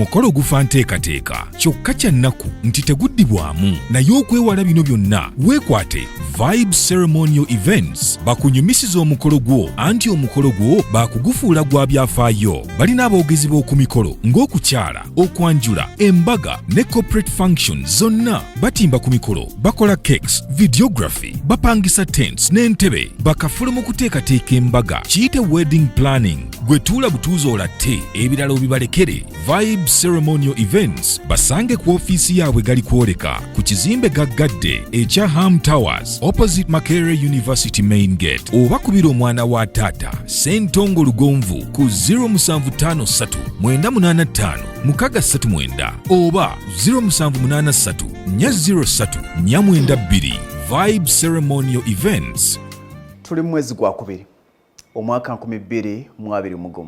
omukolo gufa nteekateeka kyokka kya nnaku nti teguddibwamu naye okwewala bino byonna weekwate Vibe Ceremonial Events bakunyumisiza omukolo gwo anti omukolo gwo baakugufuula gwa byafaayo. Balina aboogezi b'oku mikolo ng'okukyala, okwanjula, embaga ne corporate functions zonna. Batimba ku mikolo, bakola cakes, videography, bapangisa tents n'entebe, bakafule mu kuteekateeka embaga, kiyite wedding planning. Gwe tuula butuuzi olatte, ebirala obibalekere. Vibe Ceremonial Events basange ku ofiisi yaabwe gali kwoleka ku kizimbe gaggadde ekya Ham Towers opposite Makerere University Main Gate, oba kubira omwana wa taata Ssentongo Lugonvu ku 0753 985 639 oba 0783 403 492. Vibe Ceremonial Events. Tuli mwezi gwa kubiri omwaka 2021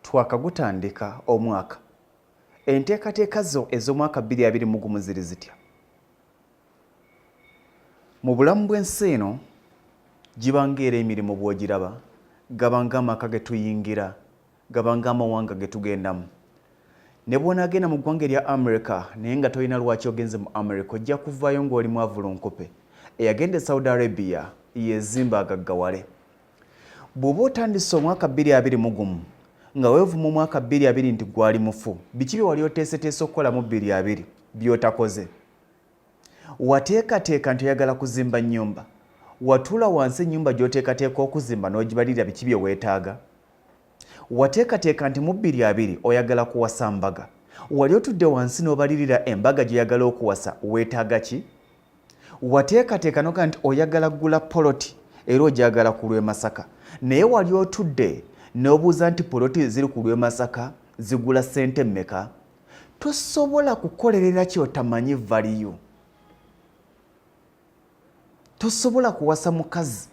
twakagutandika omwaka. Enteekateeka zo ez'omwaka 2021 ziri zitya? Mu bulamu bw'ensi eno gibanga era emirimu bw'ogiraba, gabanga amaka ge tuyingira, gabanga amawanga ge tugendamu. Ne bw'onaagenda mu ggwanga erya America naye nga tolina lwaki ogenze mu America, ojja kuvaayo ng'oli mwavulunkupe. Eyagenda e Saudi Arabia yezimba agaggawale. Bw'oba otandise omwaka 2021 nga weevuma omwaka 2020 nti gwali mufu, biki bye wali oteeseteese okukola mu 2020 by'otakoze? Wateekateeka nti oyagala kuzimba nnyumba, watuula wansi ennyumba gy'oteekateeka okuzimba n'ogibalirira biki bye weetaaga? Wateekateeka nti mu 2020 oyagala kuwasa mbaga, wali otudde wansi n'obalirira embaga gy'oyagala okuwasa weetaaga ki? Wateekateeka n'oga nti oyagala gula poloti era ogyagala ku lw'e Masaka, naye wali otudde n'obuuza nti poloti ziri ku lw'e Masaka zigula ssente mmeka? Tosobola kukolerera ky'otamanyi value. Tosobola kuwasa mukazi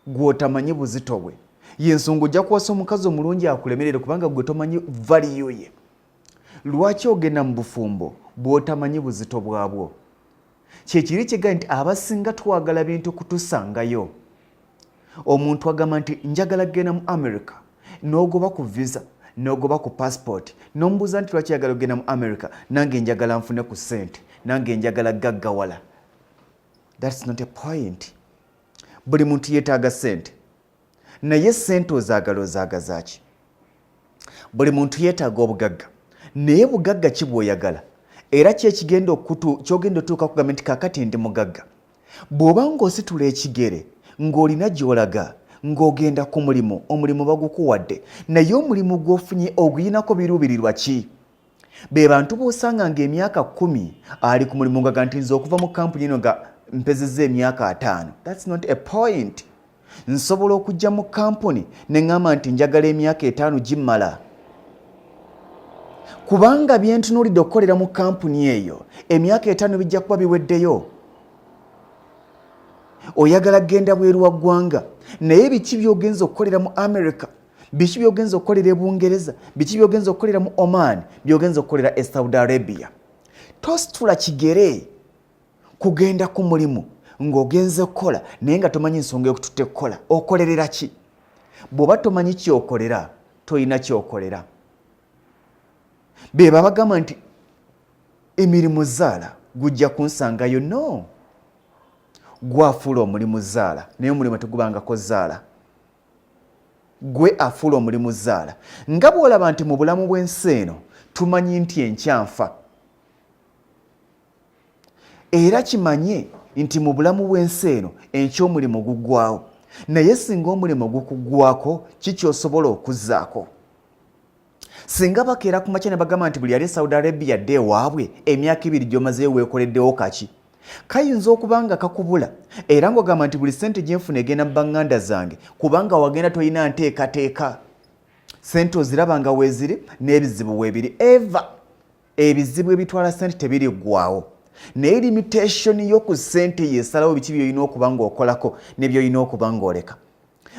gw'otamanyi buzito bwe. Y'ensonga ojja kuwasa omukazi omulungi akulemerere kubanga gwe tomanyi value ye. Lwaki ogenda mu bufumbo bw'otamanyi buzito bwabwo? Kyekiri kiga nti abasinga twagala bintu kutusangayo. Omuntu agamba nti njagala kugenda mu America, n'ogoba ku visa, n'ogoba ku passport, n'omubuuza nti lwaki yagala kugenda mu America, nange njagala nfune ku ssente, nange njagala gaggawala. That's not a point. Buli muntu yeetaaga ssente, naye ssente ozaagaza ki? Buli muntu yeetaaga obugagga, naye bugagga ki bw'oyagala? Era ky'ekigenda ky'ogenda otuuka kugamba nti kaakati ndi mugagga. Bw'oba ng'ositula ekigere ng'olina gy'olaga ng'ogenda ku mulimu, omulimu bagukuwadde, naye omulimu gw'ofunye oguyinako biruubirirwa ki? Be bantu b'osanga ng'emyaka 10 ali ku mulimu nga nti nze okuva mu kampuni eno nga mpezezza emyaka 5. That's not a point. Nsobola okujja mu kampuni ne ngamba nti njagala emyaka 5 gimmala. Kubanga byentunuulidde okukolera mu kampuni eyo emyaka 5 bijja kuba biweddeyo. Oyagala kugenda bweru wa ggwanga, naye biki by'ogenza okukolera mu America, biki by'ogenza okukolera e Bungereza, biki by'ogenza okukolera mu Oman, by'ogenza okukolera e Saudi Arabia. Tositula kigere kugenda ku mulimu ng'ogenze okukola naye nga tomanyi nsonga y'okututte kukola. Okolerera ki? Bw'oba tomanyi ky'okolera, toyina ky'okolera. Be bagamba nti emirimu zaala gujja kunsangayo. No, gwafuula omulimu zaala, naye omulimu tegubangako zaala. Gwe afuula omulimu zaala. Nga bw'olaba nti mu bulamu bw'ensi eno tumanyi nti enkyanfa, era kimanye nti mu bulamu bw'ensi eno enkyomulimu guggwawo, naye singa omulimu gukuggwako kiki osobola okuzzaako? Singa bakeera ku makya ne bagamba nti buli ali Saudi Arabia dde ewaabwe emyaka 2 gy'omazeyo weekoleddewo kaki? Kayinza okuba nga kakubula era ng'ogamba nti buli ssente gye nfuna egenda mu baŋŋanda zange kubanga wagenda toyina nteekateeka. Ssente oziraba nga weeziri n'ebizibu weebiri. Eva ebizibu ebitwala ssente tebiriggwawo, naye limitation y'oku ssente yeesalawo biki by'olina okuba ng'okolako ne by'olina okuba ng'oleka.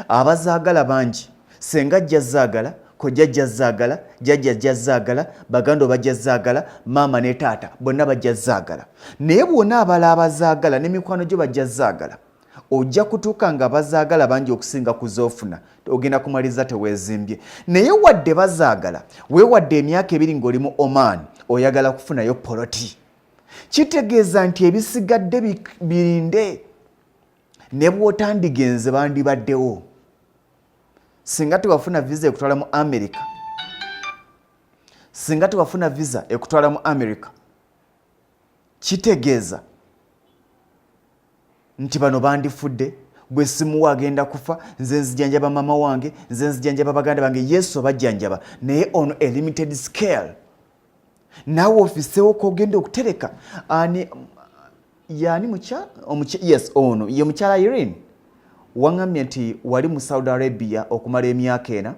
Abazaagala bangi, senga ajja zaagala, kojja ajja zaagala, jjajja ajja zaagala, baganda bajja zaagala, maama ne taata bonna bajja zaagala. Naye bwonna abala abazaagala ne mikwano gyo bajja zaagala, ojja kutuuka nga bazaagala bangi okusinga kuzoofuna ogenda kumaliza teweezimbye naye wadde bazaagala weewadde emyaka 2 ng'oli mu Oman oyagala kufunayo poloti kitegeeza nti ebisigadde birinde ne bw'otandigenze bandibaddewo singa tewafuna visa ekutwala mu America singa tewafuna visa ekutwala mu America kitegeeza nti bano bandifudde bwe simuwa agenda kufa nze nzijanjaba mama wange nze nzijanjaba baganda bange yesu bajjanjaba naye ono a limited scale naawe ofiseewo kogenda okutereka ani yani yes ono ye mukyala Irene wangambye nti wali mu Saudi Arabia okumala emyaka 4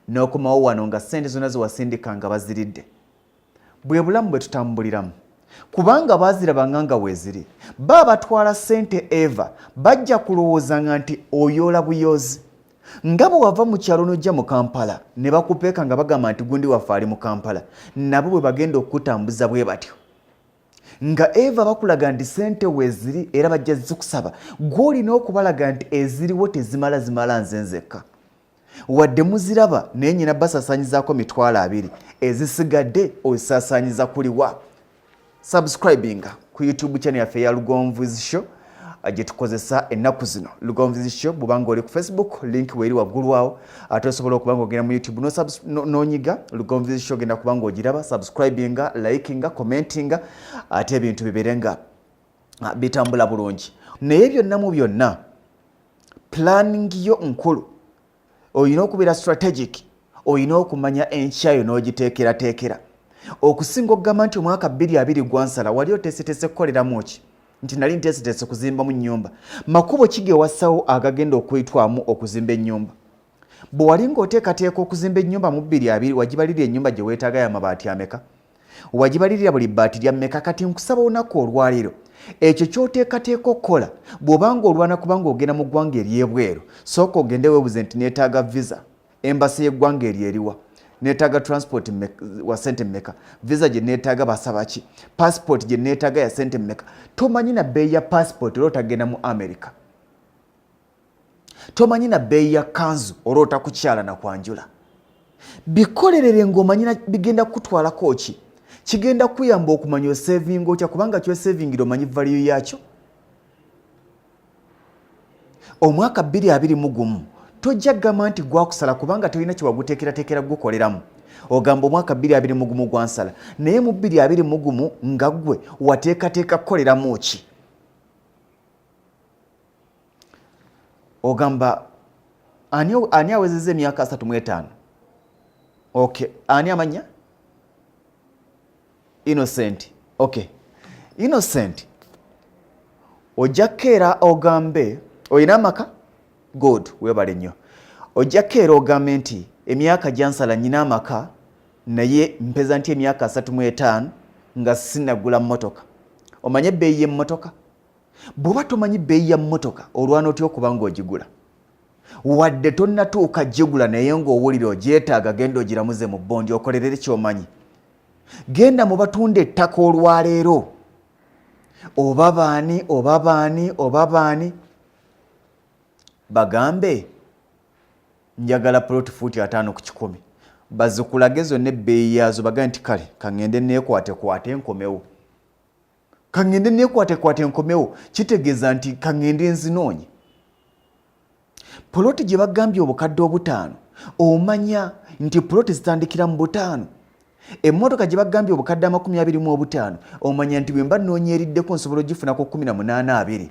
n'okomawo wano nga ssente zonna zewasindika nga baziridde bwe bulamu bwe tutambuliramu kubanga bazirabanga nga weeziri batwala ssente eva bajja kulowoozanga nti oyoola buyozi nga bwe wava mu kyalo n'ojja mu Kampala ne bakupeeka nga bagamba nti gundi waffe ali mu Kampala nabo bwe bagenda okutambuza bwe batyo nga eva bakulaga nti ssente weeziri era bajja zikusaba gw'olina okubalaga nti eziriwo zimala nze nzekka wadde muziraba naye nyina basaasaanyizaako 20 ezisigadde ozisaasaanyiza kuliwa subscribinga ku YouTube channel yaffe ya Lugonvuzi Show gye tukozesa ennaku zino Lugonvuzi Show bw'obanga oli ku Facebook link weeri waggulu awo ate osobola okuba ng'ogenda mu YouTube n'onyiga Lugonvuzi Show genda kuba ng'ogiraba subscribinga likinga commentinga ate ebintu bibeere nga bitambula bulungi naye byonna mu byonna planning yo nkulu oyina okubeera strategic oyina okumanya enkyayo n'ogiteekerateekera okusinga okugamba nti omwaka 2020 gwansala wali oteeseteese kukoleramu ki nti nali nteeseteese kuzimbamu nnyumba makubo kigewassawo agagenda okuyitwamu okuzimba ennyumba bwe wali ng'oteekateeka okuzimba ennyumba mu 2020 wagibalirira ennyumba gye weetaaga y'amabaati ameka wagibalirira buli bbaati lya mmeka kati nkusaba olunaku olwaleero ekyo ky'oteekateeka okukola bw'obanga olwana kubanga ogenda mu ggwanga ery'ebweru sooka ogende weebuze nti neetaaga visa embasi y'eggwanga eryo eriwa neetaaga transport wa sente mmeka visa gye neetaaga basaba ki passport gye neetaaga ya sente mmeka tomanyi na bbeeyi ya passport olwo otagenda mu America tomanyi na bbeeyi ya kanzu olwo otakukyala na kwanjula bikolerere ng'omanyi bigenda kutwalako ki kigenda kuyamba okumanya osevinga otya kubanga kyosevingira omanyi value yakyo omwaka 2021 tojja gamba nti gwakusala kubanga tolina kyewaguteekerateekera gukoleramu ogamba omwaka 2021 gwansala naye mu 2021 nga ggwe wateekateeka kukoleramu ki ogamba ani awezezza emyaka 35 okay ani amanya Innocent okay Innocent ojja keera ogambe oyina amaka good webale nnyo ojja keera ogambe nti emyaka gyansala nyina amaka naye mpeza nti emyaka 35 nga sinagula mmotoka omanye ebbeeyi y'emmotoka bw'oba tomanyi bbeeyi ya mmotoka olwana otya okuba ng'ogigula wadde tonnatuuka gigula naye ng'owulira ogyetaaga genda ogiramuze mu bbondi okolerere kyomanyi genda mu batunda ettaka olwaleero oba baani bagambe njagala plot fuuti 5 ku 10 bazikulage zonna ebbeeyi yaazo bagambe nti kale kaŋŋende neekwatekwate enkomewo kitegeeza nti kaŋŋende nzinoonye poloti gye bagambye obukadde 5 omanya nti poloti zitandikira mu 5 emmotoka gye bagambye obukadde 25 omanya nti bwe mba noonyeriddeko nsobola ogifunako 18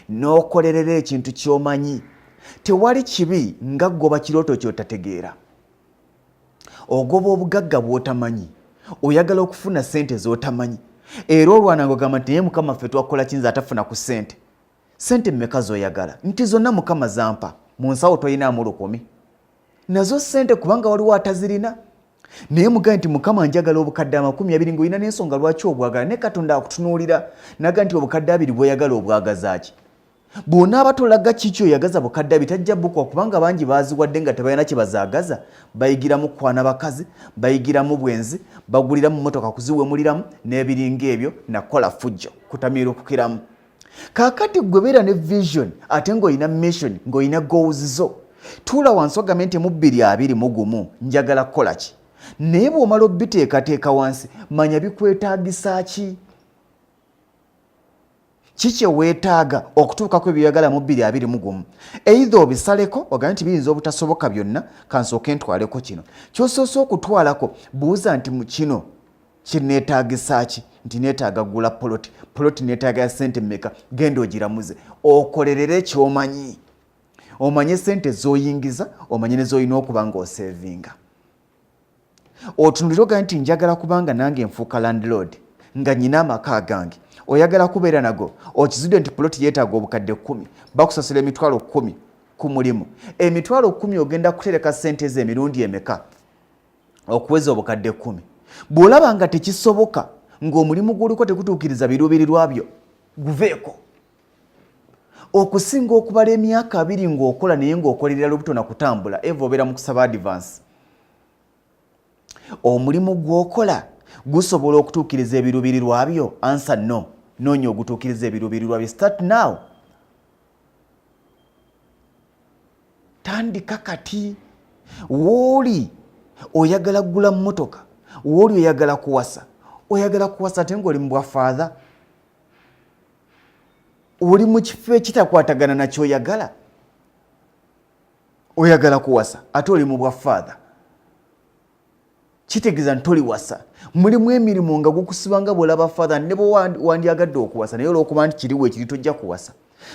n'okolerera ekintu ky'omanyi tewali kibi nga goba kirooto ky'otategeera ogoba obugagga bw'otamanyi oyagala okufuna ssente z'otamanyi era olwana ng'ogamba nti naye mukama ffe twakola kinza atafuna ku ssente mmeka z'oyagala nti zonna mukama zampa mu nsawo toyinaamu 10 nazo ssente kubanga waliwo atazirina naye mugaye nti mukama njagala obukadde 20 ng'olina n'ensonga lwaki obwagala ne katonda akutunuulira naga nti obukadde 2 bw'oyagala obwagazaaki bw'onaaba tolaga kiki oyagaza bukadde 2 tajja bukwa kubanga bangi baaziwadde nga tebalina kye bazaagaza bayigiramu kwana bakazi bayigiramu bwenzi baguliramu mmotoka kuziwemuliramu n'ebiringa ebyo nakola fujjo kutamiira okukiramu Kakati gwe beera ne vision ate ng'olina mission ng'olina goals zo. Tuula wansi ogambe nti mu 2021 njagala kukola ki? Naye bw'omala obiteekateeka wansi manya bikwetaagisa ki? Kiki weetaaga okutuukako ebyoyagala mu 2021? Either obisaleko ogambe nti biyinza obutasoboka byonna kansooke ntwaleko kino. Ky'osoose okutwalako buuza nti mu kino kineetaagisa ki? Nti neetaaga gula poloti neetaaga ya ssente mmeka? Genda ogiramuze okolerere ky'omanyi. Omanye ssente z'oyingiza, omanye ne z'olina okuba ng'osevinga. Otunulira ogambe nti njagala kubanga nange nfuuka landlord nga nnyina amaka gange. Oyagala kubeera nago okizudde nti poloti yeetaaga obukadde 10 bakusasula emitwalo 10 ku mulimu. Emitwalo 10 ogenda kutereka ssente ze emirundi emeka okuweza obukadde 10? Bw'olaba nga tekisoboka ng'omulimu gw'oliko tekutuukiriza biruubirirwa byo guveeko. Okusinga okubala emyaka 2 ng'okola naye ng'okolerera lubuto na kutambula eva obeera mu kusaba advance. Omulimu gw'okola gusobola okutuukiriza ebiruubirirwa byo? Answer no. Noonya ogutuukiriza ebiruubirirwa byo. Start now. Tandika kati. Wooli oyagala kugula mmotoka, wooli oyagala kuwasa. Oyagala kuwasa ate ng'oli mu bwafaatha? Oli mu kifo ekitakwatagana na ky'oyagala? Oyagala kuwasa ate oli mu bwafaatha? Kitegeeza nti toliwasa. Mulimu emirimu nga gukusibanga bw'olaba faatha ne bwe wandyagadde okuwasa naye olw'okuba nti kiriwo ekiri tojja kuwasa.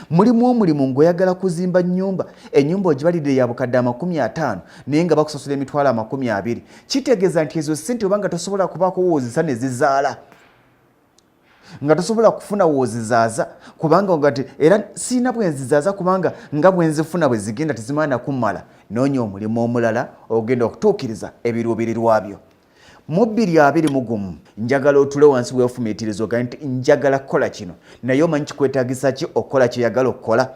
Mulimu omulimu ng'oyagala kuzimba nnyumba, ennyumba ogibalidde ya bukadde 50 naye nga bakusasula emitwalo 20. Kitegeeza nti ezo ssente obanga tosobola kubaako woozisa ne zizaala, nga tosobola kufuna woozizaaza kubanga ogati era siina bwe nzizaaza kubanga nga bwe nzifuna bwe zigenda tezimala kummala. Noonya omulimu omulala ogenda okutuukiriza ebiruubirirwa byo. Mu 2021 njagala otule wansi weefumiitiriza ogambe nti njagala kukola kino, naye omanyi kikwetaagisa ki okukola ky'oyagala okukola?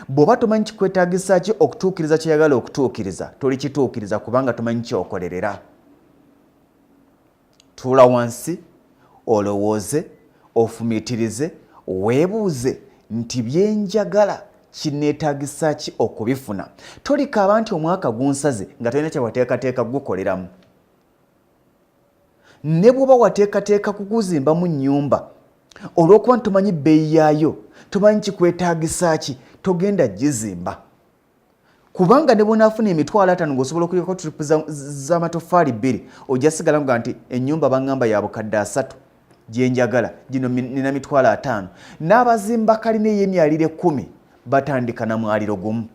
Bw'oba tomanyi kikwetaagisa ki okutuukiriza ky'oyagala okutuukiriza, tolikituukiriza kubanga tomanyi ky'okolerera. Tuula wansi olowooze, ofumiitirize, weebuuze nti byenjagala kineetaagisa ki okubifuna. Tolikaaba nti omwaka gunsaze nga tolina kye wateekateeka gukoleramu. Ne bw'oba wateekateeka kuguzimbamu nnyumba, olw'okuba nti tomanyi bbeeyi yaayo, tomanyi kikwetaagisa ki, togenda gizimba. Kubanga ne bw'onaafuna emitwalo 5 ng'osobola okuliko tripu z'amatoffaali 2 ojja sigala nga nti ennyumba baŋŋamba ya bukadde 3 gyenjagala, gino nina mitwalo 5. N'abazimba kalina ey'emyaliro 10 batandika na mwaliro gumu.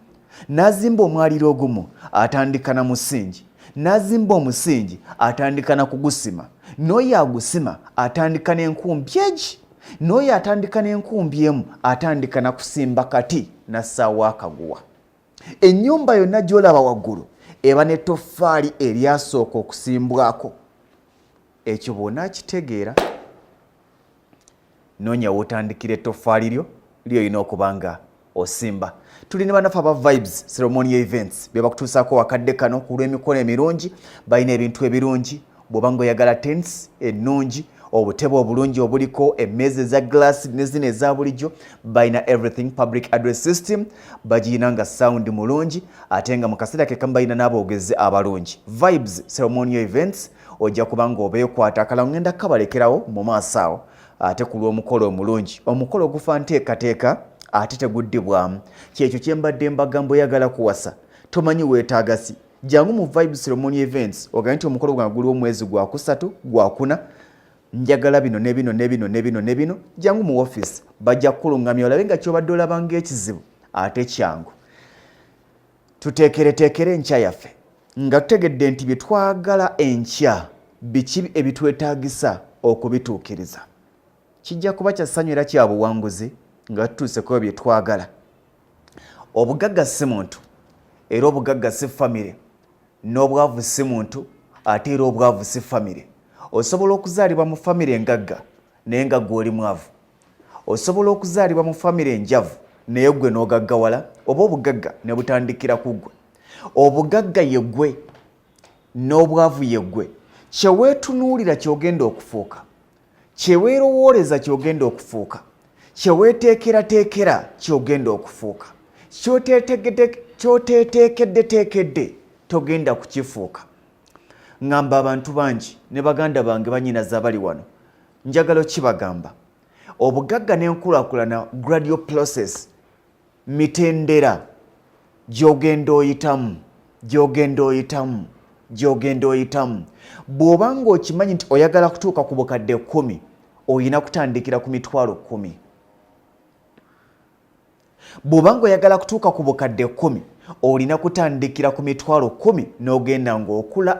N'azimba omwaliro ogumu atandika na musingi. N'azimba omusingi atandika na kugusima. N'oyo agusima atandika n'enkumbi egi. N'oyo atandika n'enkumbi emu atandika na kusimba kati na ssaawa akaguwa. Ennyumba yonna gy'olaba waggulu eba n'ettoffaali eryasooka okusimbwako. Ekyo bw'onaakitegeera noonya w'otandikira ettoffaali lyo ly'olina okuba nga osimba. Tuli ne bannaffe aba Vibes Ceremonial Events bye bakutuusaako wakadde kano ku lw'emikono emirungi. Balina ebintu ebirungi bw'oba ng'oyagala tents ennungi, obutebe obulungi obuliko emmeeza eza glass ne zino eza bulijjo. Balina everything public address system, bagiyina nga sound mulungi ate nga mu kaseera ke kamu balina n'aboogezi abalungi. Vibes Ceremonial Events ojja kuba ng'obeekwata akala ngenda kabalekerawo mu maaso awo ate ku lw'omukolo omulungi. Omukolo ogufa nteekateeka ate teguddibwamu. Kyekyo kye mbadde mbagamba oyagala kuwasa tomanyi weetaagasi. Jangu mu Vibes Ceremonial Events ogambe nti omukolo gwange guli omwezi gwa 3 gwa 4 njagala bino ne bino ne bino ne bino ne bino. Jangu mu office bajja kukulungamya olabe nga kyobadde olaba ng'ekizibu ate kyangu. Tuteekereteekere enkya yaffe nga tutegedde nti bye twagala enkya biki ebitwetaagisa okubituukiriza. Kijja kuba kya ssanyu era kya buwanguzi nga tutuuseko bye twagala. Obugagga si muntu era obugagga si famire, n'obwavu si muntu ate era obwavu si famire. Osobola okuzaalibwa mu famire engagga naye nga ggwe oli mwavu. Osobola okuzaalibwa mu famire enjavu naye ggwe n'ogaggawala, oba obugagga ne butandikira ku ggwe. Obugagga ye ggwe n'obwavu ye ggwe. Kye weetunuulira ky'ogenda okufuuka, kye weerowooleza ky'ogenda okufuuka, kyeweeteekerateekera kyogenda okufuuka, kyoteetekedde togenda kukifuuka. Ngamba abantu bangi ne baganda bange bannyinaze abali wano, njagala kibagamba obugagga n'enkulaakulana gradual process, mitendera gy'ogenda oyitamu. Bw'oba ng'okimanyi nti oyagala kutuuka ku bukadde 10, oyina kutandikira ku mitwalo 10. Bw'oba ng'oyagala kutuuka ku bukadde 10, olina kutandikira ku mitwalo 10 n'ogenda ng'okula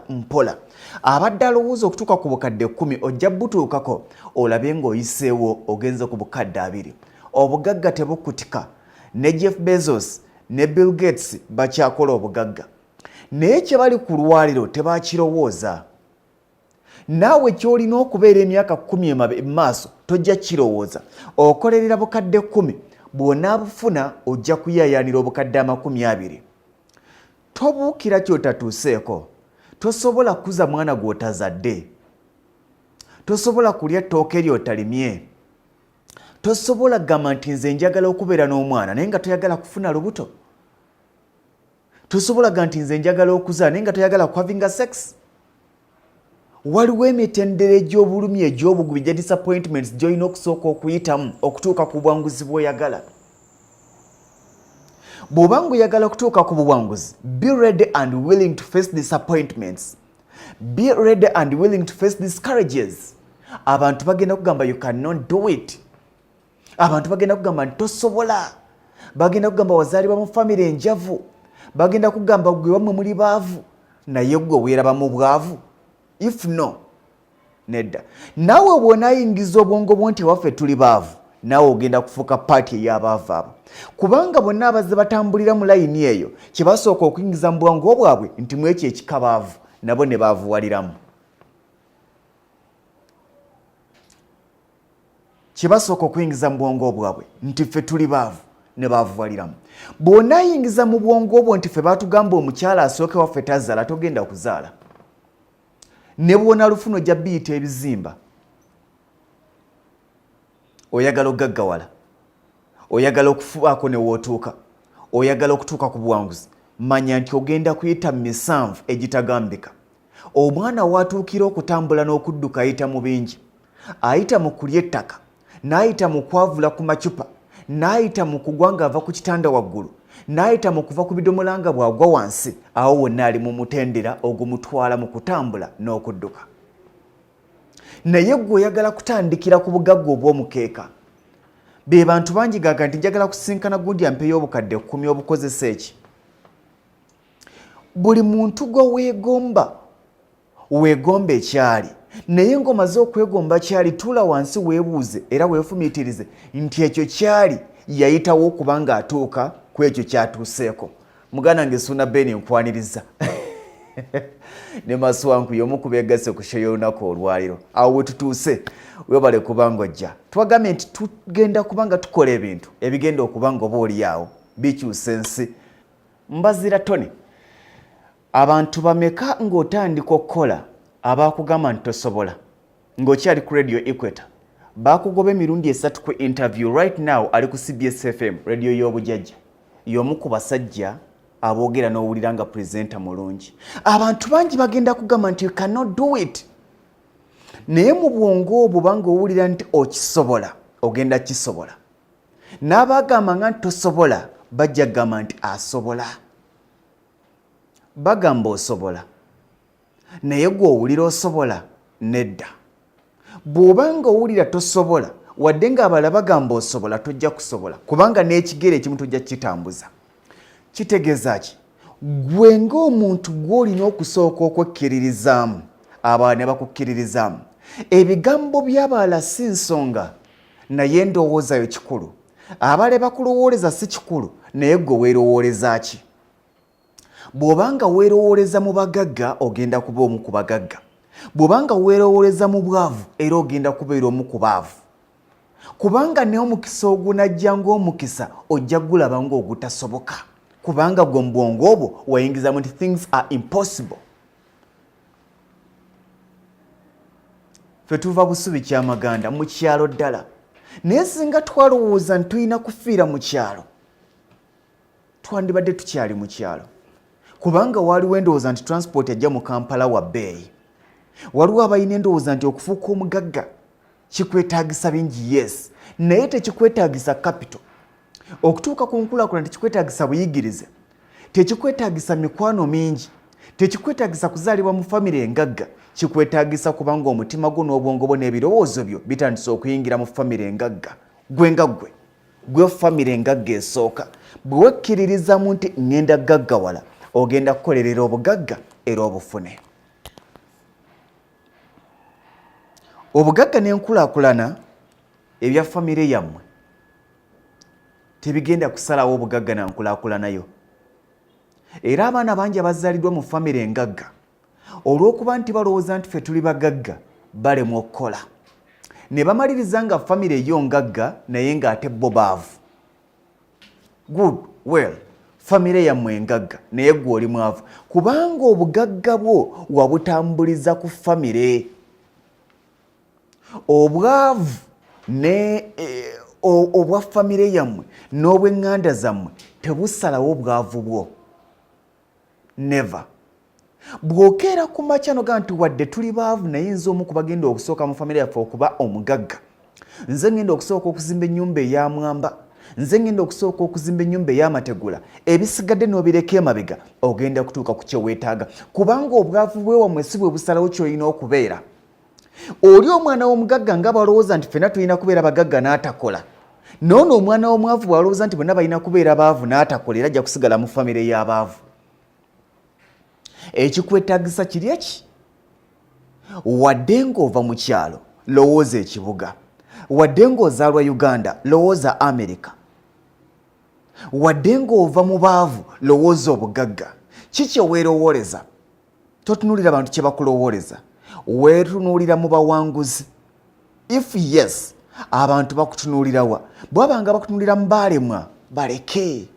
mpola. Abadde alowooza okutuuka ku bukadde 10 ojja butuukako olabe ng'oyiseewo ogenze ku bukadde 2. Obugagga tebukutika. Ne Jeff Bezos ne Bill Gates bakyakola obugagga, naye kye bali ku lwaliro tebakirowooza. Naawe ky'olina okubeera emyaka 10 maaso tojja kirowooza. Okolerera bukadde 10, bw'onaabufuna ojja kuyaayaanira obukadde 20. Tobuukira ky'otatuuseeko. Tosobola kuza mwana gw'otazadde. Tosobola kulya ttooke ly'otalimye. Tosobola gamba nti nze njagala okubeera n'omwana naye nga toyagala kufuna lubuto. Tosobola gamba nti nze njagala okuzaala naye nga toyagala kuhavinga sex. Waliwo emitendera egy'obulumi egy'obugubi gya disappointments gy'olina okusooka okuyitamu okutuuka ku buwanguzi bw'oyagala. Bw'oba ng'oyagala okutuuka ku buwanguzi, be ready and willing to face disappointments. Be ready and willing to face discourages. Abantu bagenda kugamba you cannot do it. Abantu bagenda kugamba nti tosobola. Bagenda kugamba wazaalibwa mu famire enjavu. Bagenda kugamba gwe wamwe muli baavu. Naye gwe weeraba mu bwavu. If no, nedda. Naawe bw'onaayingiza obwongo bwo nti waffe tuli baavu, naawe ogenda kufuuka paati ey'abaavu abo. Kubanga bonna abazze batambulira mu layini eyo, kye basooka okuyingiza mu bwongo bwabwe nti mu ekyo ekikabaavu, nabo ne baavuwaliramu. Kye basooka okuyingiza mu bwongo bwabwe nti ffe tuli baavu, ne baavuwaliramu. Bw'onaayingiza mu bwongo bwo nti ffe baatugamba omukyala asooke waffe tazaala, togenda kuzaala. Ne bw'ona lufuno ojja biyita ebizimba. Oyagala okugaggawala, oyagala okufubaako ne wootuuka, oyagala okutuuka ku buwanguzi, manya nti ogenda kuyita mu misanvu egitagambika. Omwana w'atuukira okutambula n'okudduka ayita mu bingi, ayita mu kulya ettaka, n'ayita mu kwavula ku macupa, n'ayita mu kugwa ng'ava ku kitanda waggulu, n'ayita mu kuva ku bidomola nga bw'agwa wansi. Awo wonna ali mu mutendera ogumutwala mu kutambula n'okudduka. Naye gwe oyagala kutandikira ku bugagga obw'omukeeka. Be bantu bangi gaga nti njagala kusinkana gundi ampeeyo obukadde 10 obukozesa eki. Buli muntu gwe weegomba ekyali. Naye ng'omaze okwegomba kyali, tuula wansi weebuuze era weefumiitirize nti ekyo kyali yayitawo okubanga atuuka ku ekyo kyatuuseeko. Muganda nge Suna Beni nkwaniriza. Ne Maswanku y'omu ku beegasse ku show y'olunaku olwaliro. Awo we tutuuse webale kubanga ojja. Twagambye nti tugenda kubanga tukola ebintu ebigenda okubanga oba oli awo bikyusa ensi. Mbazira Tony, abantu bameka ng'otandika okukola abaakugamba nti tosobola ng'okyali ku Radio Equator baakugoba emirundi 3 ku interview. Right now ali ku CBS FM radio y'obujjajja, y'omu ku basajja aboogera n'owulira nga presenter mulungi. Abantu bangi bagenda kugamba nti you cannot do it, naye mu bwongo obwo banga owulira nti okisobola, ogenda kisobola. N'abagamba nga nti tosobola bajja kugamba nti asobola. Bagamba osobola, naye gwe owulira osobola, nedda. Bw'obanga owulira tosobola wadde ng'abalala bagamba osobola, tojja kusobola, kubanga n'ekigere ekimu tojja kitambuza. Kitegeeza ki? Gwe ng'omuntu gw'olina okusooka okwekkiririzaamu, abalala ne bakukkiririzaamu. Ebigambo by'abalala si nsonga, naye ndowoozayo kikulu. Abalala bakulowooleza si kikulu, naye gwe weerowooleza ki? Bw'obanga weerowooleza mu bagagga ogenda kuba omu ku bagagga. Bw'obanga weerowooleza mu bwavu era ogenda kubeera omu ku baavu. Kubanga ne omukisa ogunajja ng'omukisa ojja gulaba ng'ogutasoboka, kubanga gwe mu bwongo obwo wayingizamu nti things are impossible. Ffe tuva busubi kyamaganda mu kyalo ddala. naye singa twalowooza nti tulina kufiira mu kyalo twandibadde tukyali mu kyalo kubanga waliwo endowooza nti transport ajja mu Kampala wa bbeeyi. Waliwo abalina endowooza nti okufuuka omugagga kikwetaagisa bingi, yes, naye tekikwetaagisa capital. Okutuuka ku nkulaakulana tekikwetaagisa buyigirize, tekikwetaagisa mikwano mingi, tekikwetaagisa kuzaalibwa mu famire engagga. Kikwetaagisa kubanga omutima gwo n'obwongo bwo n'ebirowoozo byo bitandise okuyingira mu famire engagga. Gwe nga gwe famire engagga esooka bwe wekkiririzamu nti ŋŋenda gaggawala, ogenda kukolerera obugagga era obufune. Obugagga n'enkulaakulana ebya famire yammwe tebigenda kusalawo obugagga na nkulaakulanayo. Era abaana bangi abazaaliddwa mu famire engagga olw'okuba nti balowooza nti ffe tuli bagagga balemwa okukola, ne bamaliriza nga famire yo ngagga naye ng'ate bo baavu. Good, well, famire yammwe engagga naye gwe oli mwavu kubanga obugagga bwo wabutambuliza ku famire. Obwavu obwa famire yammwe n'obw'eŋŋanda zammwe tebusalawo obwavu bwo. Never. Bw'okeera ku makya noga nti wadde tuli baavu naye nze omu kubagenda okusooka mu famire yaffe okuba omugagga. Nze ngenda okusooka okuzimba ennyumba ey'amwamba, nze ngenda okusooka okuzimba ennyumba ey'amategula, ebisigadde n'obireka emabega, ogenda kutuuka ku kye weetaaga kubanga obwavu bwewammwe si bwe busalawo ky'olina okubeera. Oli omwana w'omugagga nga balowooza nti ffenna tulina kubeera bagagga n'atakola, noono omwana w'omwavu bw'alowooza nti bonna balina kubeera baavu n'atakola, era ajja kusigala mu famire y'abaavu. Ekikwetaagisa kiri eki? Wadde ng'ova mu kyalo lowooza ekibuga, wadde ng'ozaalwa Uganda lowooza America, wadde ng'ova mu baavu lowooza obugagga. Kiki weerowooleza? Totunuulira bantu kye bakulowooleza, weetunuulira mu bawanguzi. If yes, abantu bakutunuulirawa? Bw'abanga bakutunuulira mu baalemwa baleke.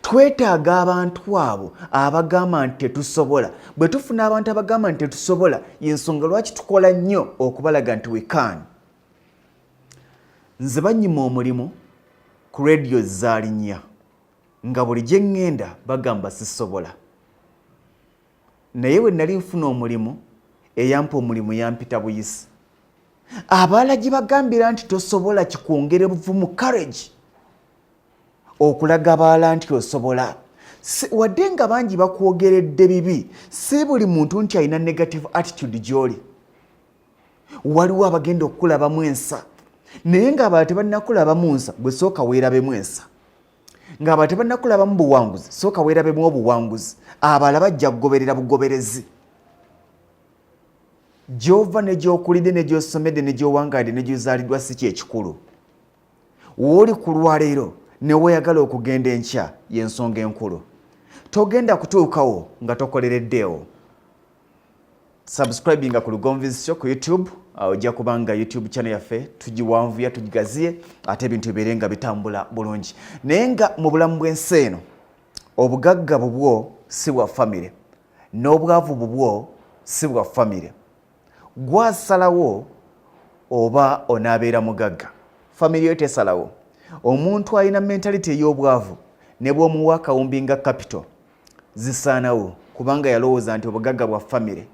Twetaaga abantu abo abagamba nti tetusobola. Bwe tufuna abantu abagamba nti tetusobola, y'ensonga lwaki tukola nnyo okubalaga nti we can. Nze bannyima omulimu ku radio zaali nnya nga buli gye ŋŋenda bagamba sisobola, naye bwe nali nfuna omulimu eyampa omulimu yampita buyisi. Abalala gye bagambira nti tosobola kikwongere buvumu, courage, okulaga abalala nti osobola. Wadde nga bangi bakwogeredde bibi, si buli muntu nti alina negative attitude gy'oli. Waliwo abagenda okukulabamu ensa, naye ng'abalala tebannakulabamu nsa, gwe sooka weerabemu ensa. Ng'abalala tebannakulabamu buwanguzi, sooka weerabemu obuwanguzi. Abalala bajja kugoberera bugoberezi. Gy'ova ne gy'okulidde ne gy'osomedde ne gy'owangaadde ne gy'ozaaliddwa si kyekikulu. W'oli ku lwaleero ne weeyagala okugenda enkya y'ensonga enkulu. Togenda kutuukawo nga tokolereddeewo. Subscribinga ku Lugonvizi Show ku YouTube, ojja kubanga YouTube channel yaffe tugiwanvuya tugigaziye ate ebintu bibeere nga bitambula bulungi. Naye nga mu bulamu bw'ensi eno obugagga bubwo si bwa famire, n'obwavu bubwo si bwa famire. Gwasalawo oba onaabeera mugagga, famire yo tesalawo. Omuntu alina mentality ey'obwavu ne bw'omuwa akawumbi nga capital zisaanawo kubanga yalowooza nti obugagga bwa famire.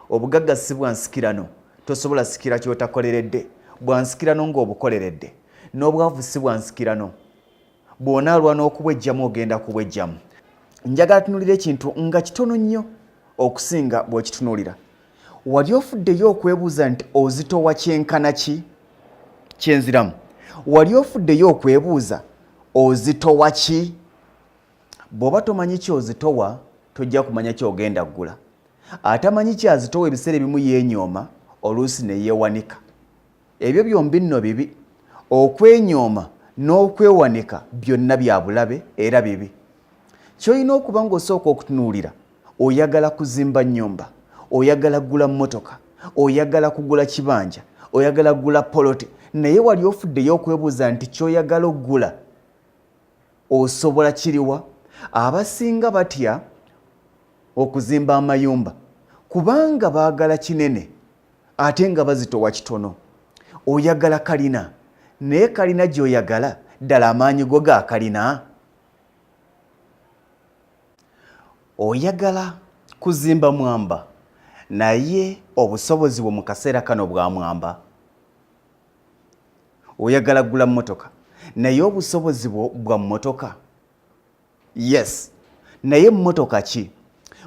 Obugagga si bwa nsikirano, tosobola sikira ky'otakoleredde. Bwa nsikirano ng'obukoleredde. N'obwavu si bwa nsikirano, bw'onaalwa n'okubwejjamu ogenda kubwejjamu. Njagala tunuulira ekintu nga kitono nnyo okusinga bw'okitunuulira. Wali ofuddeyo okwebuuza nti ozitowa kyenkana ki? Kyenziramu. Wali ofuddeyo okwebuuza ozitowa ki? Bw'oba tomanyi ky'ozitowa tojja kumanya ky'ogenda ggula. Atamanyi kyazitowa ebiseera ebimu yeenyooma, oluusi ne yeewanika. Ebyo byombi nno bibi. Okwenyooma n'okwewanika byonna bya bulabe era bibi. Ky'olina okuba ng'osooka okutunuulira, oyagala kuzimba nnyumba, oyagala kugula mmotoka, oyagala kugula kibanja, oyagala kugula polote, naye wali ofuddeyo okwebuuza nti ky'oyagala okugula osobola kiriwa? Abasinga batya okuzimba amayumba kubanga baagala kinene ate nga bazitowa kitono. Oyagala kalina naye kalina gy'oyagala ddala amaanyi go ga kalina. Oyagala kuzimba mwamba naye obusobozi bwo mu kaseera kano bwa mwamba. Oyagala gula mmotoka naye obusobozi bwo bwa mmotoka. Yes, naye mmotoka ki?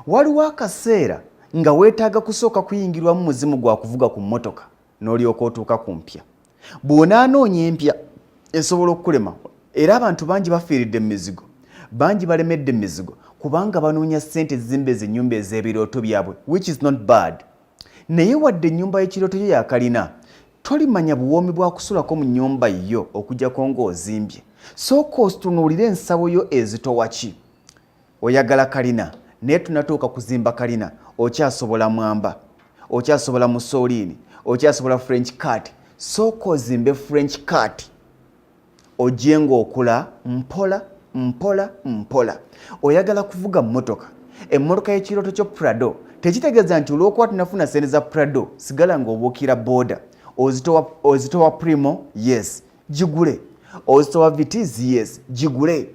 Waliwo akaseera nga weetaaga kusooka kuyingirwamu muzimu gwa kuvuga ku mmotoka n'olyoka otuuka ku mpya. Bw'onaanoonya empya esobola okukulema, era abantu bangi bafiiridde mu mizigo, bangi balemedde mizigo kubanga banoonya ssente zizimba ennyumba ez'ebirooto byabwe, which is not bad. Naye wadde ennyumba y'ekirooto yo yakalina, tolimanya buwoomi bwa kusulako mu nnyumba yo okuggyako ng'ozimbye. Sooka otunuulire ensawo yo ezitowa ki. Oyagala kalina naye tunatuuka kuzimba kalina, okyasobola mwamba, okyasobola musooliini, okyasobola french cat. Sooka ozimbe french cat ojje ng'okula mpola mpola mpola. Oyagala kuvuga mmotoka, emmotoka y'ekirooto kyo Prado, tekitegeeza nti olw'okuba tunafuna sente za Prado sigala ng'obuukira booda. Ozitowa Primo, yes, gigule. Ozitowa Vitiz, yes, gigule.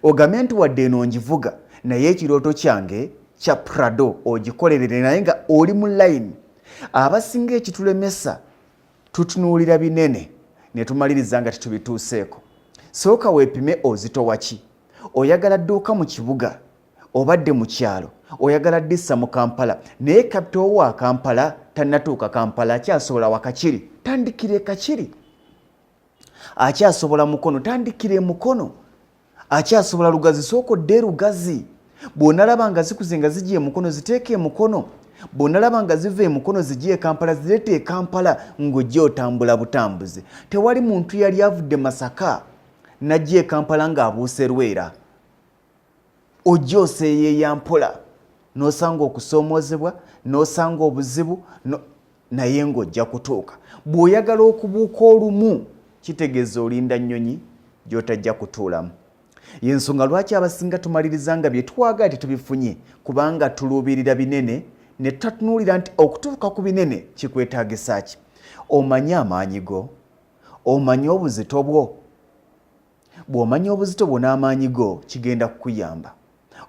Ogambe nti wadde eno ngivuga naye ekirooto kyange kya Prado ogikolerere naye nga oli mu line. Abasinga ekitulemesa tutunuulira binene ne tumaliriza nga tetubituuseeko. Sooka weepime ozitowa ki. Oyagala dduuka mu kibuga obadde mu kyalo, oyagala ddissa mu Kampala naye kapito wa Kampala tannatuuka Kampala, akyasobola Wakakiri, tandikire Kakiri. Akyasobola Mukono, tandikire Mukono. Akyasobola Lugazi, sooka odde Lugazi. Bw'onalaba nga zikuze nga zigiye Mukono, ziteeke Mukono. Bw'onalaba nga ziva Mukono zigiye Kampala, zireete Kampala ng'ojja otambula butambuzi. Tewali muntu yali avudde Masaka n'ajja Kampala ng'abuuse Lwera. Ojja oseeyeeya mpola n'osanga okusoomoozebwa, n'osanga obuzibu, naye ng'ojja kutuuka. Bw'oyagala okubuuka olumu, kitegeeza olinda nnyonyi gy'otajja kutuulamu. Y'ensonga lwaki abasinga tumaliriza nga bye twagala tetubifunye, kubanga tuluubirira binene ne tutatunuulira nti okutuuka ku binene kikwetaagisa ki. Omanye amaanyi go, omanye obuzito bwo. Bw'omanya obuzito bwo n'amaanyi go kigenda kukuyamba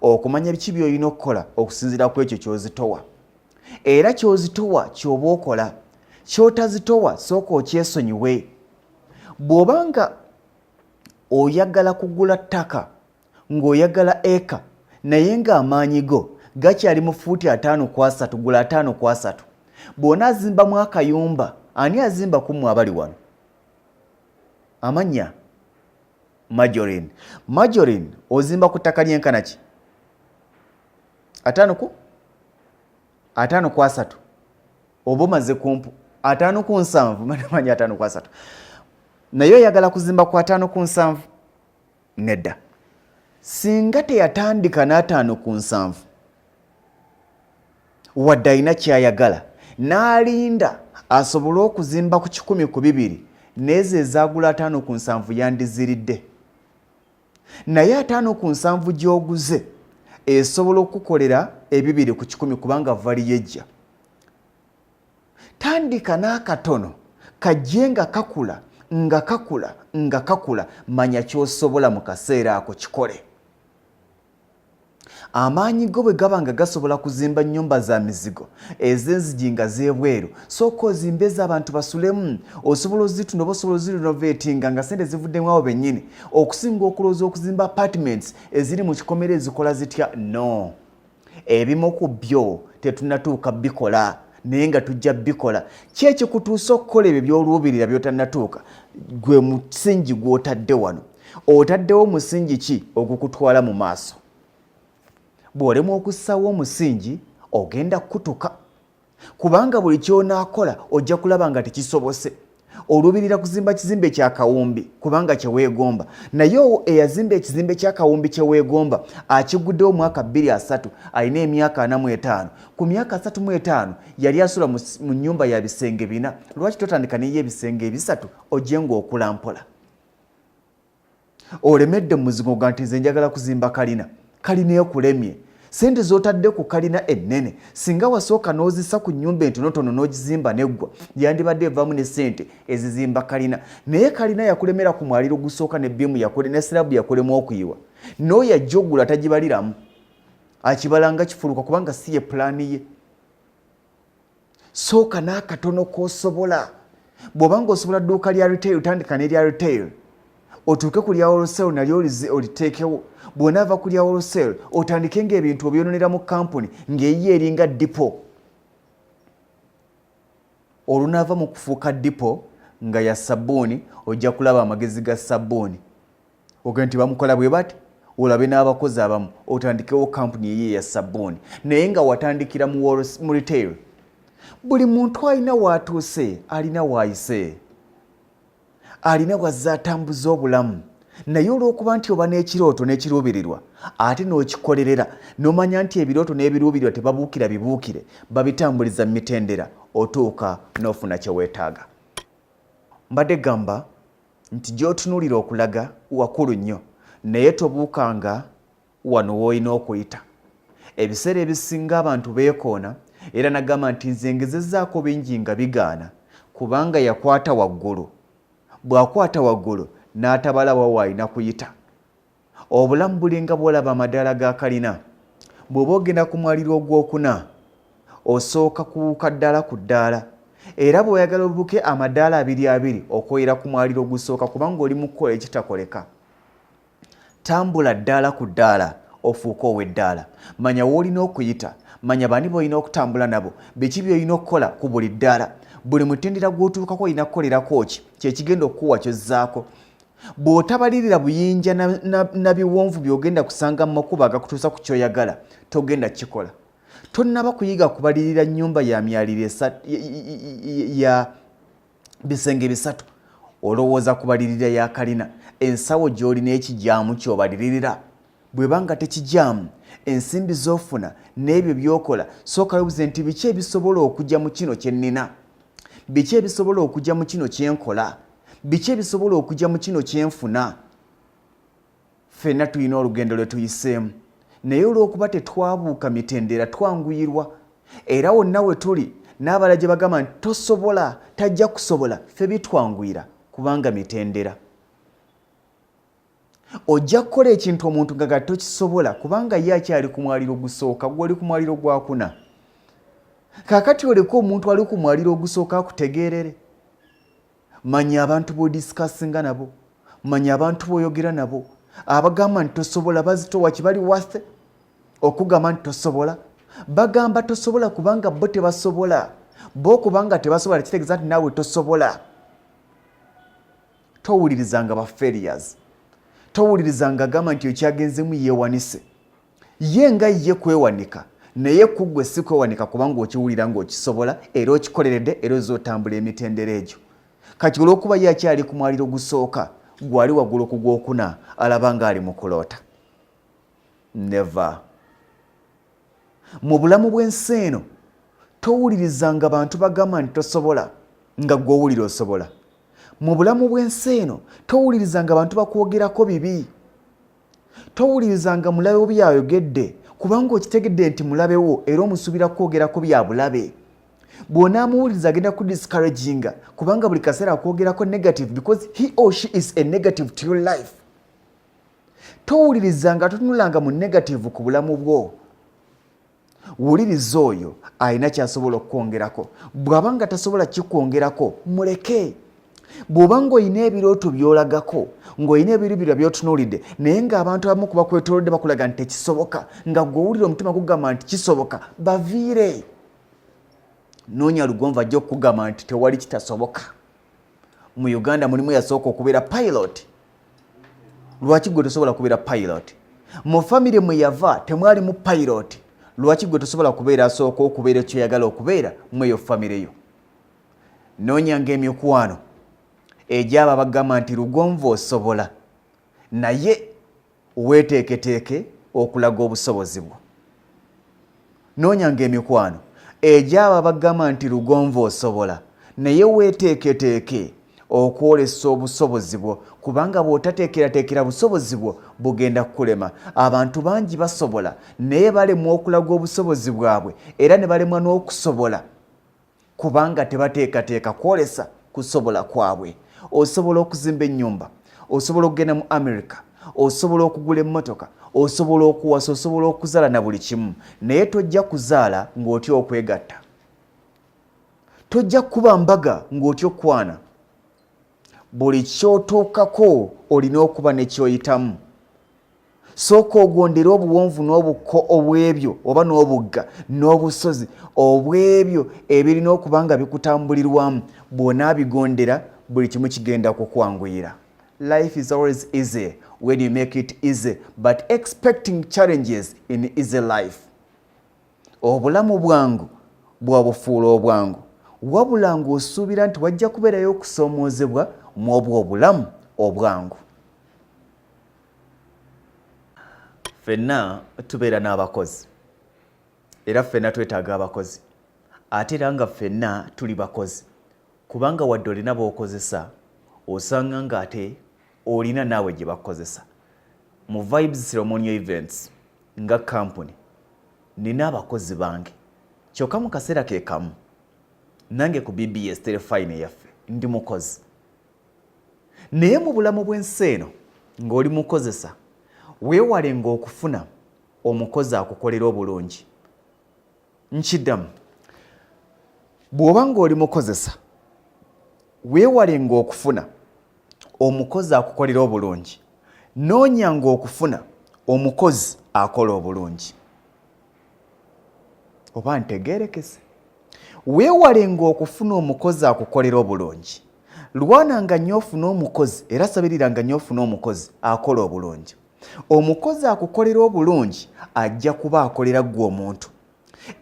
okumanya biki by'olina okukola okusinziira ku ekyo ky'ozitowa. Era ky'ozitowa ky'oba okola, ky'otazitowa sooka okyesonyiwe. Bw'obanga oyagala kugula ttaka ng'oyagala eka naye ng'amaanyi go gakyali mu fuuti 5/3, gula 5/3. Bw'onaazimbamu akayumba, ani azimba kummwe abali wano? Amanya Majorin. Majorin ozimba ku ttaka lyenkana ki? 5/3 oba omaze kumpu 5/7, manya 5/3. Naye oyagala kuzimba ku 5/7? Nedda. Singa teyatandika n'5/7 wadde alina kyayagala n'alinda asobole okuzimba ku 10/2 n'ezo ezaagula 5/7 yandiziridde. Naye 5/7 gy'oguze esobola okukolera 2/10 kubanga vali yejja. Tandika n'akatono kajje nga kakula nga kakula nga kakula, manya ky'osobola mu kaseera ako kikole. Amaanyi go bwe gaba nga gasobola kuzimba nnyumba za mizigo ez'enzigi nga z'ebweru, sooka ozimbe ez'abantu basulemu. Osobola ozitunda oba osobola ozirinoveetinga nga sente zivuddemu awo bennyini, okusinga okulowooza okuzimba apartments eziri mu kikomera ezikola zitya. No, ebimu ku byo tetunnatuuka bikola naye nga tujja bikola. Ki ekikutuusa okukola ebyo by'oluubirira by'otannatuuka? Gwe musingi gw'otadde wano. Otaddewo musingi ki ogukutwala mu maaso? Bw'olemwa okussawo omusingi ogenda kukutuka, kubanga buli ky'onaakola ojja kulaba nga tekisobose. Oluubirira kuzimba kizimbe kya kawumbi kubanga kyeweegomba, naye eyazimba ekizimbe kya kawumbi kyeweegomba akiguddewo mwaka 2-3, alina emyaka 45. Ku myaka 35 yali asula mu nnyumba ya bisenge 4. Lwaki totandika neye ebisenge 3 ojje ng'okula mpola? Olemedde mu muzigo ga nti nze njagala kuzimba kalina, kalina ekulemye. sente z'otadde ku kalina ennene singa wasooka n'ozisa ku nnyumba entonotono n'ogizimba neggwa yandibadde evaamu ne sente ezizimba kalina naye kalina yakulemera ku mwaliro gusooka ne bbiimu ne sirabu yakolemu okuyiwa n'oyo ajja oggula tagibaliramu akibala nga kifuluka kubanga si ye pulaani ye. Sooka n'akatono k'osobola bw'obanga osobola dduuka lya retail otandika n'erya retail otuuke ku lya wholesale nalyo oliteekewo bw'onaava ku lya wholesale otandike ng'ebintu obyononera mu kampuni ng'eyiye eringa dipo olunaava mu kufuuka dipo nga ya sabbuuni ojja kulaba amagezi ga sabbuuni ogenda nti bamukola bwe bati olabe n'abakozi abamu otandikewo kampuni eyiye ya sabbuuni naye nga watandikira mu retail. Buli muntu alina waatuuse alina waayise alina wazze atambuza obulamu naye olw'okuba nti oba n'ekirooto n'ekiruubirirwa ate n'okikolerera n'omanya nti ebirooto n'ebiruubirirwa tebabuukira bibuukire babitambuliza mu mitendera otuuka n'ofuna kye weetaaga. Mbadde gamba nti gy'otunuulira okulaga wakulu nnyo naye tobuukanga wano w'olina okuyita. Ebiseera ebisinga abantu beekoona era nagamba nti nze ngezezzaako bingi nga bigaana kubanga yakwata waggulu bw'akwata waggulu n'atabala wa alina kuyita. Obulamu bulinga bw'olaba amadaala ga kalina bw'oba ogenda ku mwaliro ogwokuna osooka kuwuka ddaala ku ddaala era bw'oyagala obuuke amadaala abiri abiri okwera ku mwaliro ogusooka kubanga oli mu kukola ekitakoleka. Tambula ddaala ku ddaala ofuuke ow'eddaala manya w'olina okuyita manya bani b'olina okutambula nabo biki by'olina okukola ku buli ddaala buli mutendera gw'otuukako olina kukolerako ki kyekigenda okukuwa kyozzaako. Bw'otabalirira buyinja na biwonvu by'ogenda kusanga mu makubo agakutuusa ku kyoyagala togenda kukikola. Tonnaba kuyiga kubalirira nnyumba ya myaliro ya bisenge bisatu olowooza kubalirira ya kalina ensawo gy'olina ekijaamu ky'obaliririra bw'ebanga tekijaamu ensimbi z'ofuna n'ebyo by'okola sooka weebuze nti biki ebisobola okujja mu kino kye nnina biki ebisobola okujja mu kino kye nkola biki ebisobola okujja mu kino kye nfuna. Ffenna tulina olugendo lwe tuyiseemu naye olw'okuba tetwabuuka mitendera twanguyirwa era wonna we tuli n'abalala gye bagamba nti tosobola tajja kusobola ffe bitwanguyira kubanga mitendera. Ojja kukola ekintu omuntu nga tokisobola kubanga ye akyali ku mwaliro ogusooka gw'oli ku mwaliro gwakuna. Kaakati oleka omuntu ali ku mwaliro ogusooka akutegeerere. Manya abantu b'odisikasinga nabo manya abantu b'oyogera nabo abagamba nti tosobola bazitowa kibali wathe okugamba nti tosobola bagamba tosobola kubanga bo tebasobola bo kubanga tebasobola kitegeeza nti naawe tosobola. Towulirizanga ba failures towulirizanga agamba nti okyagenzemu yeewanise ye nga ye kwewanika naye kuggwe si kwewanika kubanga okiwulira ng'okisobola era okikoleredde era ozotambula emitendera egyo. Kati olw'okuba ye akyali ku mwaliro gusooka gwali waggulu ku gwokuna alaba nga ali mu kuloota. Never. Mu bulamu bw'ensi eno towulirizanga bantu bagamba nti tosobola nga ggwe owulira osobola. Mu bulamu bw'ensi eno towulirizanga bantu bakwogerako bibi towulirizanga mulabe wo byayogedde kubanga okitegedde nti mulabe wo era omusuubira kwogerako bya bulabe. Bw'onaamuwuliriza agenda ku discouraginga kubanga buli kaseera akwogerako negative because he or she is a negative to your life. Towulirizanga totunulanga mu negative ku bulamu bwo. Wuliriza oyo alina kyasobola okukwongerako bw'abanga tasobola kikwongerako muleke. Bw'obanga olina ebirooto by'olagako ng'olina ebirubirwa by'otunuulidde naye ng'abantu abamu kuba kwetoolodde bakulaga nti tekisoboka nga gw'owulira omutima gugamba nti kisoboka baviire. Noonya lugonvu ajja okukugamba nti tewali kitasoboka. Mu Uganda mulimu yasooka okubeera pilot. Lwaki gwe tosobola kubeera pilot? Mu famire mwe yava temwalimu pilot. Lwaki gwe tosobola kubeera asooka okubeera ekyoyagala okubeera mu eyo famire yo? Noonyanga emikwano egyaba bagamba nti lugonvu osobola naye weeteeketeeke okulaga obusobozi bwo. Noonyanga emikwano egyaba bagamba nti lugonvu osobola naye weeteeketeeke okwolesa obusobozi bwo kubanga bw'otateekerateekera busobozi bwo bugenda kukulema. Abantu bangi basobola naye balemwa okulaga obusobozi bwabwe era ne balemwa n'okusobola kubanga tebateekateeka kwolesa kusobola kwabwe. Osobola okuzimba ennyumba, osobola okugenda mu America, osobola okugula emmotoka, osobola okuwasa, osobola okuzaala na buli kimu, naye tojja kuzaala ng'otya okwegatta, tojja kuba mbaga ng'otya okwana. Buli kyotuukako olina okuba ne kyoyitamu. Sooka ogondera obuwonvu n'obukko obw'ebyo oba n'obugga n'obusozi obw'ebyo ebirina okuba nga bikutambulirwamu. Bw'onaabigondera buli kimu kigenda kukwanguyira. Life is always easy when you make it easy, but expecting challenges in easy life. Obulamu bwangu bwabufuula obwangu, wabula ng'osuubira nti wajja kubeerayo okusoomoozebwa mu obwo obulamu obwangu. Ffenna tubeera n'abakozi era ffenna twetaaga abakozi, ate era nga ffenna tuli bakozi kubanga wadde olina b'okozesa osanga ng'ate olina naawe gye bakozesa. Mu Vibes Ceremonial Events nga kampuni nina abakozi bange, kyokka mu kaseera ke kamu nange ku BBS telefayine yaffe ndi mukozi. Naye mu bulamu bw'ensi eno ng'oli mukozesa, weewalenga okufuna omukozi akukolera obulungi. Nkiddamu, bw'oba ng'oli mukozesa, weewalenga okufuna omukozi akukolera obulungi, noonyanga okufuna omukozi akola obulungi. Oba ntegeerekese? Weewalenga okufuna omukozi akukolera obulungi, lwananga nnyo ofuna omukozi era sabiriranga nnyo ofuna omukozi akola obulungi. Omukozi akukolera obulungi ajja kuba akolera ggwe omuntu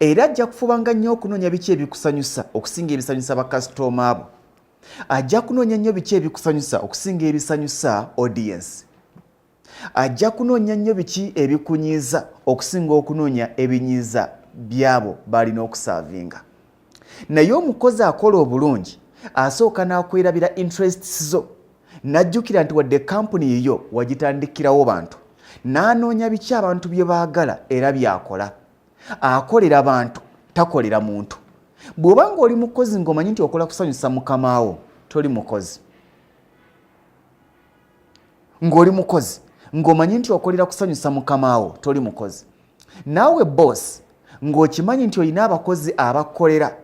era ajja kufubanga nnyo okunoonya biki ebikusanyusa okusinga ebisanyusa bakasitoma abo. Ajja kunoonya nnyo biki ebikusanyusa okusinga ebisanyusa audience. Ajja kunoonya nnyo biki ebikunyiiza okusinga okunoonya ebinyiiza byabo balina okusaavinga. Naye omukozi akola obulungi asooka n'akwerabira interests zo, n'ajjukira nti wadde kampuni yiyo wagitandikirawo bantu, n'anoonya biki abantu bye baagala era byakola. Akolera bantu, takolera muntu. Bw'oba ng'oli mukozi ng'omanyi nti okola kusanyusa mukama wo, toli mukozi. Ng'oli mukozi ng'omanyi nti okolera kusanyusa mukama wo, toli mukozi. Naawe boss ng'okimanyi nti olina abakozi abakolera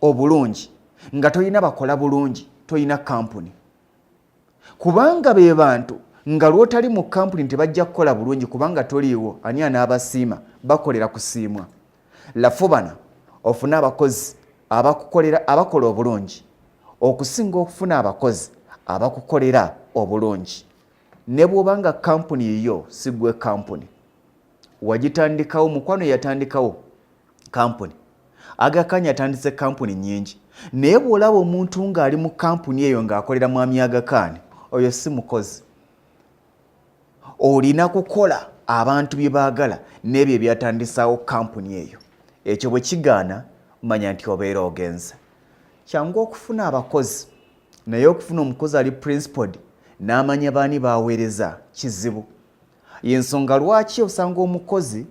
obulungi nga tolina bakola bulungi, tolina kampuni. Kubanga be bantu nga lwotali mu kampuni tebajja kukola bulungi kubanga toliiwo, ani anaabasiima, bakolera kusiimwa. Lafubana ofuna abakozi abakola obulungi okusinga okufuna abakozi abakukolera obulungi. Ne bw'obanga kampuni yiyo si gwe kampuni, wagitandikawo, mukwano yatandikawo kampuni, Agakanya yatandise kampuni nyingi, naye bw'olaba omuntu ng'ali mu kampuni eyo ng'akolera mwami Agakanya, oyo si mukozi. Olina kukola abantu bye baagala n'ebyo ebyatandisawo kampuni eyo. Ekyo bwe kigaana manya nti obeera ogenze. Kyangu okufuna abakozi, naye okufuna omukozi ali principled n'amanya baani baaweereza kizibu. Y'ensonga lwaki osanga omukozi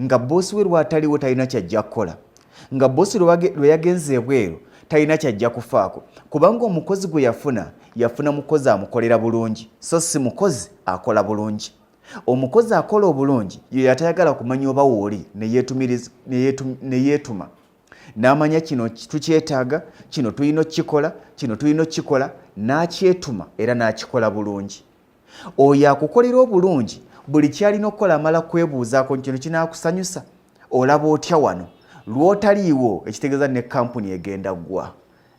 nga boosi we lwataliwo talina kyajja kukola, nga boosi lwe yagenze ebweru talina kyajja kufaako, kubanga omukozi gwe yafuna mukozi amukolera bulungi, so si mukozi akola bulungi. Omukozi akola obulungi ye yatayagala kumanya oba wooli ne yeetuma n'amanya kino tukyetaaga, kino tulina okukikola, kino tulina okukikola, n'akyetuma era n'akikola bulungi. Oyo akukolera obulungi buli kyalina okukola amala kwebuuzaako kino kinaakusanyusa, olaba otya wano, lw'otaliiwo ekitegeeza ne kampuni egenda ggwa.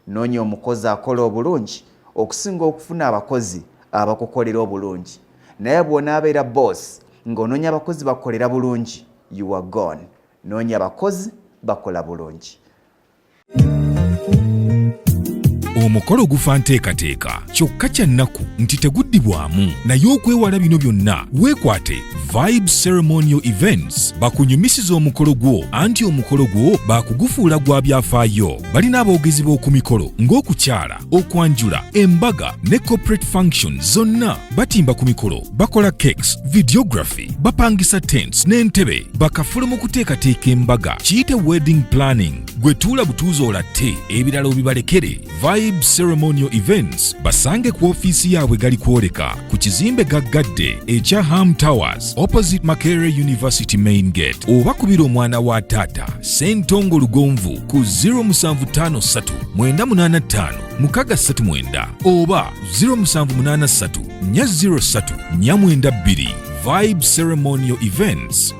Noonya omukozi akola obulungi okusinga okufuna abakozi abakukolera obulungi. Naye bw'onaabeera boss ng'onoonya abakozi bakolera bulungi, you are gone. Noonya abakozi bakola bulungi. omukolo gufa nteekateeka kyokka kya nnaku nti teguddibwamu naye okwewala bino byonna weekwate Vibe Ceremonial Events bakunyumisiza omukolo gwo anti omukolo gwo baakugufuula gwa byafaayo. Balina aboogezi b'oku mikolo ng'okukyala, okwanjula, embaga ne corporate functions zonna. Batimba ku mikolo, bakola cakes, videography, bapangisa tents n'entebe, bakafula mu kuteekateeka embaga. Kiyite wedding planning. Gwe tuula butuuzi olatte, ebirala obibalekere. Vibe Ceremonial Events basange ku ofiisi yaabwe gali kwoleka ku kizimbe gaggadde ekya Ham Towers opposite Makerere University Main Gate, oba kubira omwana wa taata Sentongo Lugonvu ku 0753 985 639 oba 0783 403 492. Vibe Ceremonial Events